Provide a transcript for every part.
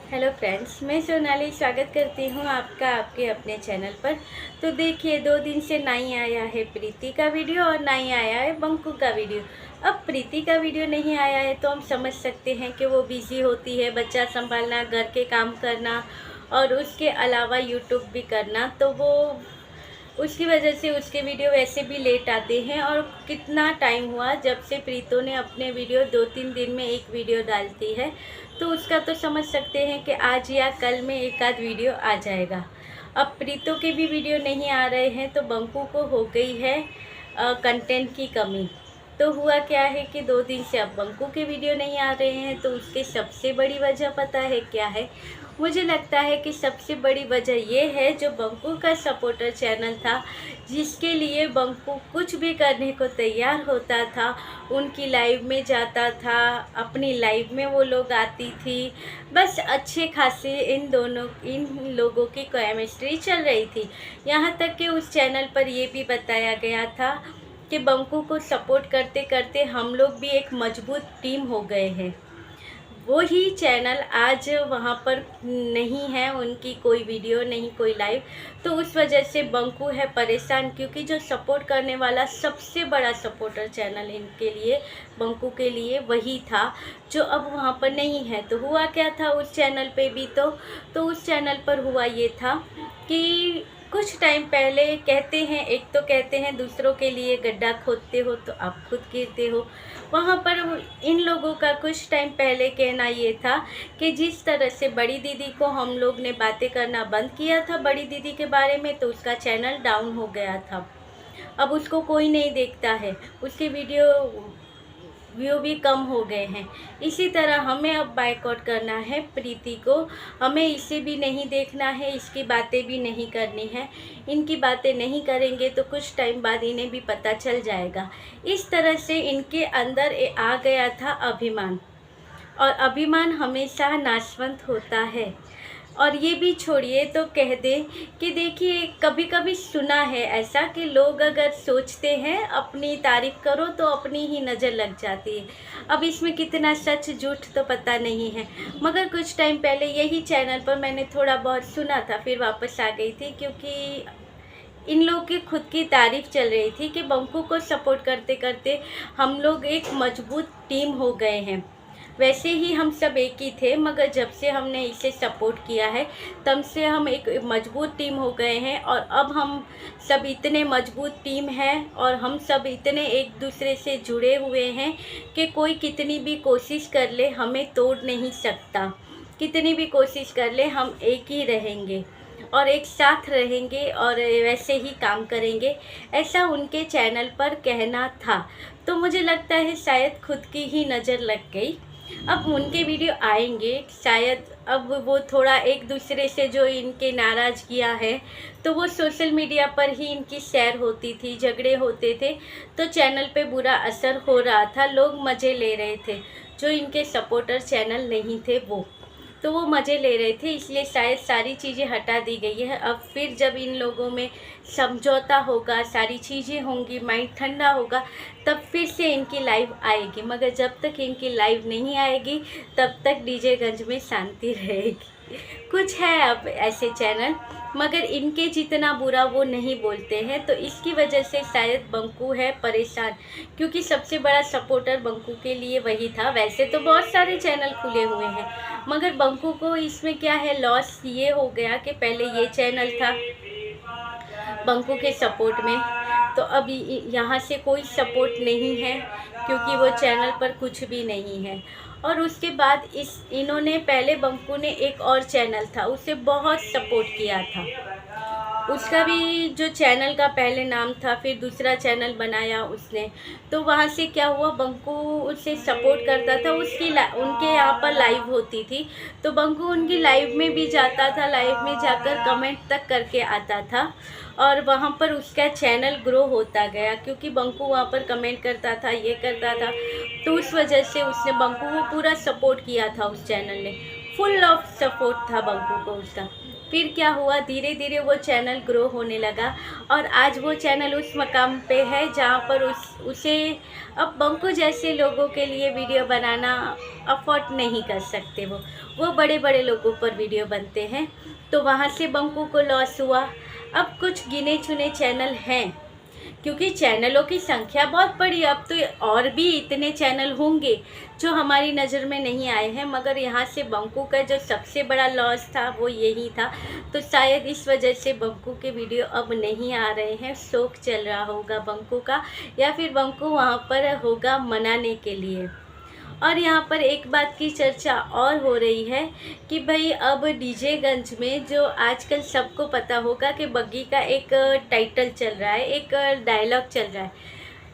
Hello friends, मैं सोनाली स्वागत करती हूँ आपका आपके अपने चैनल पर। तो देखिए, 2 दिन से नहीं आया है प्रीति का वीडियो और नहीं आया है बंकू का वीडियो। अब प्रीति का वीडियो नहीं आया है तो हम समझ सकते हैं कि वो बिज़ी होती है, बच्चा संभालना, घर के काम करना और उसके अलावा यूट्यूब भी करना, तो वो उसकी वजह से उसके वीडियो वैसे भी लेट आते हैं। और कितना टाइम हुआ जब से प्रीतो ने अपने वीडियो 2-3 दिन में एक वीडियो डालती है, तो उसका तो समझ सकते हैं कि आज या कल में एक आध वीडियो आ जाएगा। अब प्रीतो के भी वीडियो नहीं आ रहे हैं तो बंकू को हो गई है कंटेंट की कमी। तो हुआ क्या है कि 2 दिन से अब बंकू के वीडियो नहीं आ रहे हैं, तो उसके सबसे बड़ी वजह पता है क्या है? मुझे लगता है कि सबसे बड़ी वजह ये है, जो बंकू का सपोर्टर चैनल था, जिसके लिए बंकू कुछ भी करने को तैयार होता था, उनकी लाइव में जाता था, अपनी लाइव में वो लोग आती थी, बस अच्छे खासे इन लोगों की केमिस्ट्री चल रही थी। यहाँ तक कि उस चैनल पर ये भी बताया गया था कि बंकू को सपोर्ट करते करते हम लोग भी एक मजबूत टीम हो गए हैं। वो ही चैनल आज वहाँ पर नहीं है, उनकी कोई वीडियो नहीं, कोई लाइव। तो उस वजह से बंकू है परेशान, क्योंकि जो सपोर्ट करने वाला सबसे बड़ा सपोर्टर चैनल इनके लिए, बंकू के लिए, वही था, जो अब वहाँ पर नहीं है। तो हुआ क्या था उस चैनल पे भी? तो उस चैनल पर हुआ ये था कि कुछ टाइम पहले कहते हैं, एक तो कहते हैं दूसरों के लिए गड्ढा खोदते हो तो आप खुद गिरते हो। वहाँ पर इन लोगों का कुछ टाइम पहले कहना ये था कि जिस तरह से बड़ी दीदी को हम लोग ने बातें करना बंद किया था बड़ी दीदी के बारे में, तो उसका चैनल डाउन हो गया था। अब उसको कोई नहीं देखता है, उसके वीडियो व्यू भी कम हो गए हैं। इसी तरह हमें अब बायकॉट करना है प्रीति को। हमें इसे भी नहीं देखना है, इसकी बातें भी नहीं करनी है। इनकी बातें नहीं करेंगे तो कुछ टाइम बाद इन्हें भी पता चल जाएगा। इस तरह से इनके अंदर आ गया था अभिमान, और अभिमान हमेशा नाशवंत होता है। और ये भी छोड़िए तो कह दें कि देखिए, कभी कभी सुना है ऐसा कि लोग अगर सोचते हैं अपनी तारीफ़ करो तो अपनी ही नज़र लग जाती है। अब इसमें कितना सच झूठ तो पता नहीं है, मगर कुछ टाइम पहले यही चैनल पर मैंने थोड़ा बहुत सुना था, फिर वापस आ गई थी, क्योंकि इन लोगों की खुद की तारीफ़ चल रही थी कि बंकू को सपोर्ट करते करते हम लोग एक मजबूत टीम हो गए हैं। वैसे ही हम सब एक ही थे, मगर जब से हमने इसे सपोर्ट किया है तब से हम एक मजबूत टीम हो गए हैं। और अब हम सब इतने मजबूत टीम हैं और हम सब इतने एक दूसरे से जुड़े हुए हैं कि कोई कितनी भी कोशिश कर ले हमें तोड़ नहीं सकता। कितनी भी कोशिश कर ले हम एक ही रहेंगे और एक साथ रहेंगे और वैसे ही काम करेंगे, ऐसा उनके चैनल पर कहना था। तो मुझे लगता है शायद खुद की ही नज़र लग गई। अब उनके वीडियो आएंगे शायद। अब वो थोड़ा एक दूसरे से जो इनके नाराज़गियाँ है, तो वो सोशल मीडिया पर ही इनकी शेयर होती थी, झगड़े होते थे, तो चैनल पे बुरा असर हो रहा था, लोग मज़े ले रहे थे। जो इनके सपोर्टर चैनल नहीं थे तो वो मज़े ले रहे थे, इसलिए शायद सारी चीज़ें हटा दी गई है। अब फिर जब इन लोगों में समझौता होगा, सारी चीज़ें होंगी, माइंड ठंडा होगा, तब फिर से इनकी लाइव आएगी। मगर जब तक इनकी लाइव नहीं आएगी तब तक डीजेगंज में शांति रहेगी। कुछ है अब ऐसे चैनल, मगर इनके जितना बुरा वो नहीं बोलते हैं, तो इसकी वजह से शायद बंकू है परेशान, क्योंकि सबसे बड़ा सपोर्टर बंकू के लिए वही था। वैसे तो बहुत सारे चैनल खुले हुए हैं, मगर बंकू को इसमें क्या है, लॉस ये हो गया कि पहले ये चैनल था बंकू के सपोर्ट में, तो अब यहाँ से कोई सपोर्ट नहीं है, क्योंकि वो चैनल पर कुछ भी नहीं है। और उसके बाद इन्होंने पहले बंकू ने एक और चैनल था, उसे बहुत सपोर्ट किया था। उसका भी जो चैनल का पहले नाम था, फिर दूसरा चैनल बनाया उसने, तो वहाँ से क्या हुआ, बंकू उसे सपोर्ट करता था। उनके यहाँ पर लाइव होती थी, तो बंकू उनकी लाइव में भी जाता था, लाइव में जाकर कमेंट तक करके आता था, और वहाँ पर उसका चैनल ग्रो होता गया, क्योंकि बंकू वहाँ पर कमेंट करता था, ये करता था, तो उस वजह से उसने बंकू को पूरा सपोर्ट किया था। उस चैनल ने फुल ऑफ सपोर्ट था बंकू को उसका। फिर क्या हुआ, धीरे धीरे वो चैनल ग्रो होने लगा और आज वो चैनल उस मकाम पे है जहाँ पर उसे अब बंकू जैसे लोगों के लिए वीडियो बनाना अफोर्ड नहीं कर सकते। वो बड़े बड़े लोगों पर वीडियो बनते हैं, तो वहाँ से बंकू को लॉस हुआ। अब कुछ गिने चुने चैनल हैं, क्योंकि चैनलों की संख्या बहुत बड़ी, अब तो और भी इतने चैनल होंगे जो हमारी नज़र में नहीं आए हैं, मगर यहाँ से बंकू का जो सबसे बड़ा लॉस था वो यही था। तो शायद इस वजह से बंकू के वीडियो अब नहीं आ रहे हैं, शौक चल रहा होगा बंकू का, या फिर बंकू वहाँ पर होगा मनाने के लिए। और यहाँ पर एक बात की चर्चा और हो रही है कि भाई अब डीजेगंज में जो आजकल सबको पता होगा कि बग्गी का एक टाइटल चल रहा है, एक डायलॉग चल रहा है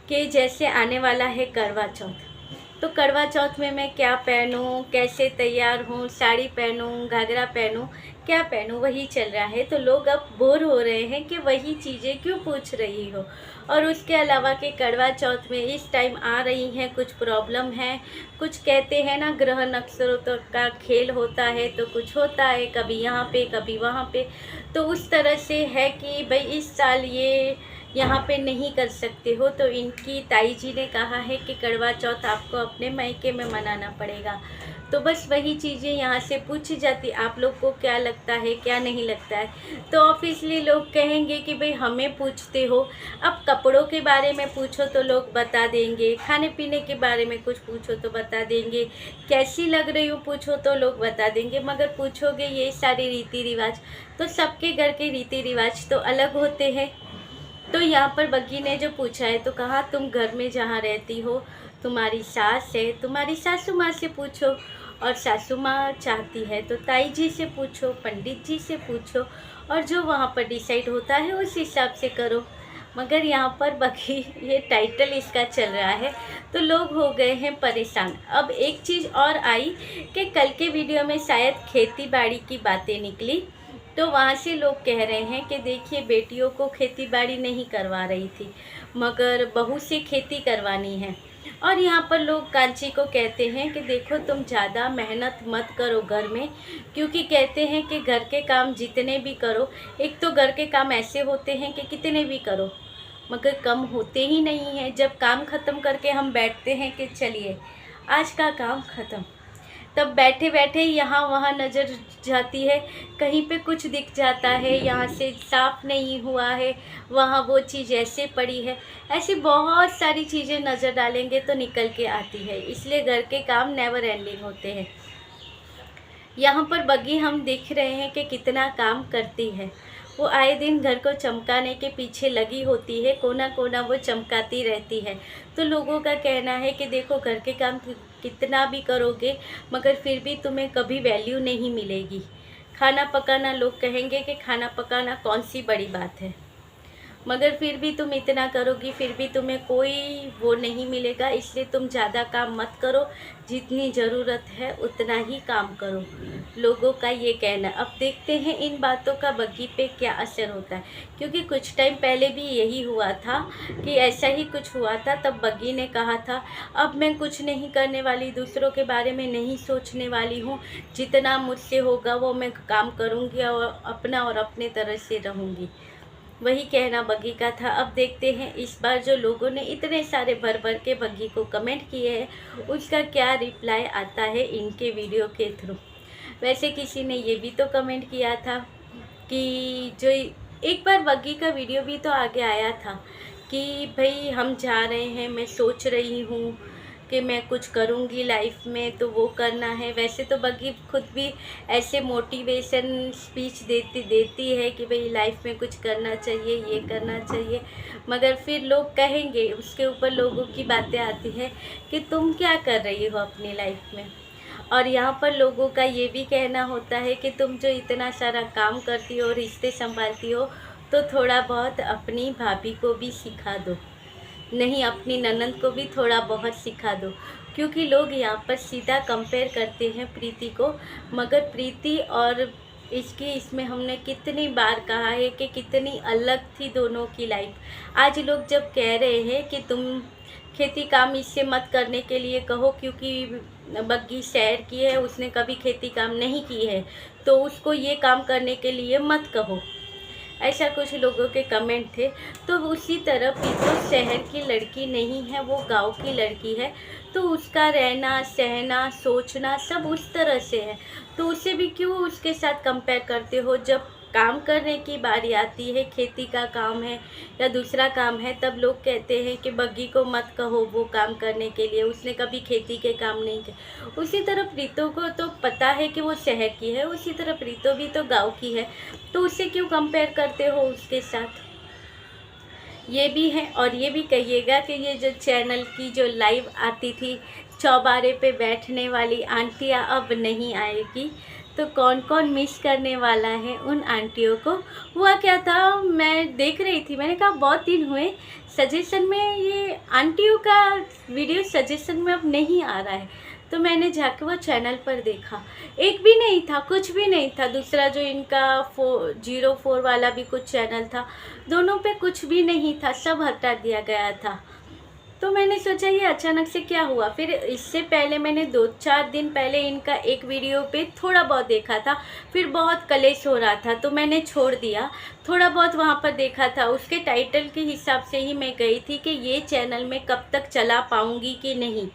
कि जैसे आने वाला है करवा चौथ, तो करवा चौथ में मैं क्या पहनूं, कैसे तैयार हूँ, साड़ी पहनूं, घाघरा पहनूं, क्या पहनूं, वही चल रहा है। तो लोग अब बोर हो रहे हैं कि वही चीज़ें क्यों पूछ रही हो। और उसके अलावा कि करवा चौथ में इस टाइम आ रही हैं, कुछ प्रॉब्लम है, कुछ कहते हैं ना ग्रह नक्षत्रों तो का खेल होता है, तो कुछ होता है कभी यहाँ पे कभी वहाँ पे। तो उस तरह से है कि भाई इस साल ये यहाँ पे नहीं कर सकते हो, तो इनकी ताई जी ने कहा है कि करवा चौथ आपको अपने मायके में मनाना पड़ेगा। तो बस वही चीज़ें यहाँ से पूछी जाती, आप लोग को क्या लगता है, क्या नहीं लगता है। तो ऑब्वियसली लोग कहेंगे कि भाई हमें पूछते हो। अब कपड़ों के बारे में पूछो तो लोग बता देंगे, खाने पीने के बारे में कुछ पूछो तो बता देंगे, कैसी लग रही हो पूछो तो लोग बता देंगे, मगर पूछोगे ये सारे रीति रिवाज, तो सबके घर के रीति रिवाज तो अलग होते हैं। तो यहाँ पर बग्गी ने जो पूछा है तो कहा तुम घर में जहाँ रहती हो, तुम्हारी सास है, तुम्हारी सासू माँ से पूछो, और सासू माँ चाहती है तो ताई जी से पूछो, पंडित जी से पूछो, और जो वहाँ पर डिसाइड होता है उस हिसाब से करो। मगर यहाँ पर बग्गी ये टाइटल इसका चल रहा है तो लोग हो गए हैं परेशान। अब एक चीज़ और आई कि कल के वीडियो में शायद खेती बाड़ी की बातें निकली, तो वहाँ से लोग कह रहे हैं कि देखिए बेटियों को खेती बाड़ी नहीं करवा रही थी, मगर बहू से खेती करवानी है। और यहाँ पर लोग कांची को कहते हैं कि देखो तुम ज़्यादा मेहनत मत करो घर में, क्योंकि कहते हैं कि घर के काम जितने भी करो, एक तो घर के काम ऐसे होते हैं कि कितने भी करो मगर कम होते ही नहीं हैं। जब काम ख़त्म करके हम बैठते हैं कि चलिए आज का काम ख़त्म, तब बैठे बैठे यहाँ वहाँ नज़र जाती है, कहीं पे कुछ दिख जाता है, यहाँ से साफ़ नहीं हुआ है, वहाँ वो चीज़ ऐसे पड़ी है, ऐसी बहुत सारी चीज़ें नज़र डालेंगे तो निकल के आती है। इसलिए घर के काम नेवर एंडिंग होते हैं। यहाँ पर बग्गी हम देख रहे हैं कि कितना काम करती है, वो आए दिन घर को चमकाने के पीछे लगी होती है, कोना कोना वो चमकाती रहती है। तो लोगों का कहना है कि देखो घर के काम कितना भी करोगे मगर फिर भी तुम्हें कभी वैल्यू नहीं मिलेगी। खाना पकाना, लोग कहेंगे कि खाना पकाना कौन सी बड़ी बात है, मगर फिर भी तुम इतना करोगी फिर भी तुम्हें कोई वो नहीं मिलेगा। इसलिए तुम ज़्यादा काम मत करो, जितनी ज़रूरत है उतना ही काम करो, लोगों का ये कहना। अब देखते हैं इन बातों का बग्गी पे क्या असर होता है, क्योंकि कुछ टाइम पहले भी यही हुआ था कि ऐसा ही कुछ हुआ था। तब बग्गी ने कहा था अब मैं कुछ नहीं करने वाली, दूसरों के बारे में नहीं सोचने वाली हूँ, जितना मुझसे होगा वो मैं काम करूँगी और अपने तरह से रहूँगी। वही कहना बग्गी का था। अब देखते हैं इस बार जो लोगों ने इतने सारे भर भर के बग्गी को कमेंट किए हैं उसका क्या रिप्लाई आता है इनके वीडियो के थ्रू। वैसे किसी ने ये भी तो कमेंट किया था कि जो एक बार बग्गी का वीडियो भी तो आगे आया था कि भाई हम जा रहे हैं, मैं सोच रही हूँ कि मैं कुछ करूँगी लाइफ में, तो वो करना है। वैसे तो बग्गी खुद भी ऐसे मोटिवेशन स्पीच देती है कि भाई लाइफ में कुछ करना चाहिए, ये करना चाहिए, मगर फिर लोग कहेंगे, उसके ऊपर लोगों की बातें आती हैं कि तुम क्या कर रही हो अपनी लाइफ में। और यहाँ पर लोगों का ये भी कहना होता है कि तुम जो इतना सारा काम करती हो, रिश्ते संभालती हो, तो थोड़ा बहुत अपनी भाभी को भी सिखा दो, नहीं अपनी ननंद को भी थोड़ा बहुत सिखा दो। क्योंकि लोग यहाँ पर सीधा कंपेयर करते हैं प्रीति को, मगर प्रीति और इसमें हमने कितनी बार कहा है कि कितनी अलग थी दोनों की लाइफ। आज लोग जब कह रहे हैं कि तुम खेती काम इससे मत करने के लिए कहो क्योंकि बग्गी सैर की है, उसने कभी खेती काम नहीं की है, तो उसको ये काम करने के लिए मत कहो। ऐसा कुछ लोगों के कमेंट थे। तो उसी तरह प्रीतो शहर की लड़की नहीं है, वो गांव की लड़की है, तो उसका रहना सहना सोचना सब उस तरह से है। तो उसे भी क्यों उसके साथ कंपेयर करते हो? जब काम करने की बारी आती है, खेती का काम है या दूसरा काम है, तब लोग कहते हैं कि बग्गी को मत कहो वो काम करने के लिए, उसने कभी खेती के काम नहीं किए। उसी तरह प्रीतो को तो पता है कि वो शहर की है, उसी तरह प्रीतो भी तो गांव की है, तो उसे क्यों कंपेयर करते हो उसके साथ? ये भी है। और ये भी कहिएगा कि ये जो चैनल की जो लाइव आती थी चौबारे पे बैठने वाली आंटियाँ अब नहीं आएगी, तो कौन कौन मिस करने वाला है उन आंटियों को? हुआ क्या था, मैं देख रही थी, मैंने कहा बहुत दिन हुए सजेशन में ये आंटियों का वीडियो सजेशन में अब नहीं आ रहा है, तो मैंने जाके वो चैनल पर देखा, एक भी नहीं था, कुछ भी नहीं था। दूसरा जो इनका 04 वाला भी कुछ चैनल था, दोनों पे कुछ भी नहीं था, सब हटा दिया गया था। तो मैंने सोचा ये अचानक से क्या हुआ। फिर इससे पहले मैंने 2-4 दिन पहले इनका एक वीडियो पे थोड़ा बहुत देखा था, फिर बहुत कलेश हो रहा था तो मैंने छोड़ दिया। थोड़ा बहुत वहाँ पर देखा था, उसके टाइटल के हिसाब से ही मैं गई थी कि ये चैनल में कब तक चला पाऊँगी कि नहीं,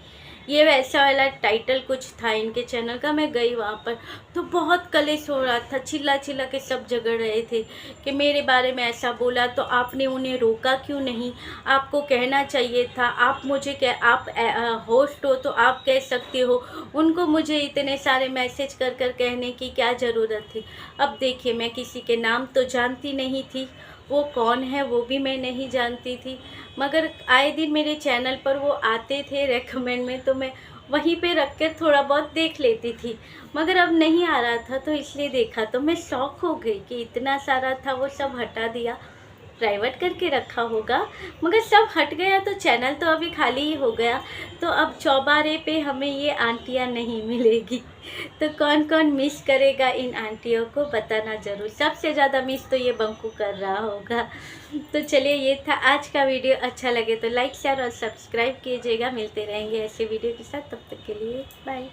ये वैसा वाला टाइटल कुछ था इनके चैनल का। मैं गई वहाँ पर तो बहुत कलेश हो रहा था, चिल्ला चिल्ला के सब झगड़ रहे थे कि मेरे बारे में ऐसा बोला तो आपने उन्हें रोका क्यों नहीं, आपको कहना चाहिए था, आप मुझे आप होस्ट हो तो आप कह सकते हो, उनको मुझे इतने सारे मैसेज कर कर कहने की क्या ज़रूरत थी। अब देखिए, मैं किसी के नाम तो जानती नहीं थी, वो कौन है वो भी मैं नहीं जानती थी, मगर आए दिन मेरे चैनल पर वो आते थे रेकमेंड में, तो मैं वहीं पे रख कर थोड़ा बहुत देख लेती थी, मगर अब नहीं आ रहा था तो इसलिए देखा। तो मैं शॉक हो गई कि इतना सारा था वो सब हटा दिया, प्राइवेट करके रखा होगा, मगर सब हट गया तो चैनल तो अभी खाली ही हो गया। तो अब चौबारे पे हमें ये आंटियाँ नहीं मिलेगी। तो कौन कौन मिस करेगा इन आंटियों को बताना ज़रूर। सबसे ज़्यादा मिस तो ये बंकू कर रहा होगा। तो चलिए, ये था आज का वीडियो। अच्छा लगे तो लाइक शेयर और सब्सक्राइब कीजिएगा। मिलते रहेंगे ऐसे वीडियो के साथ, तब तक के लिए बाय।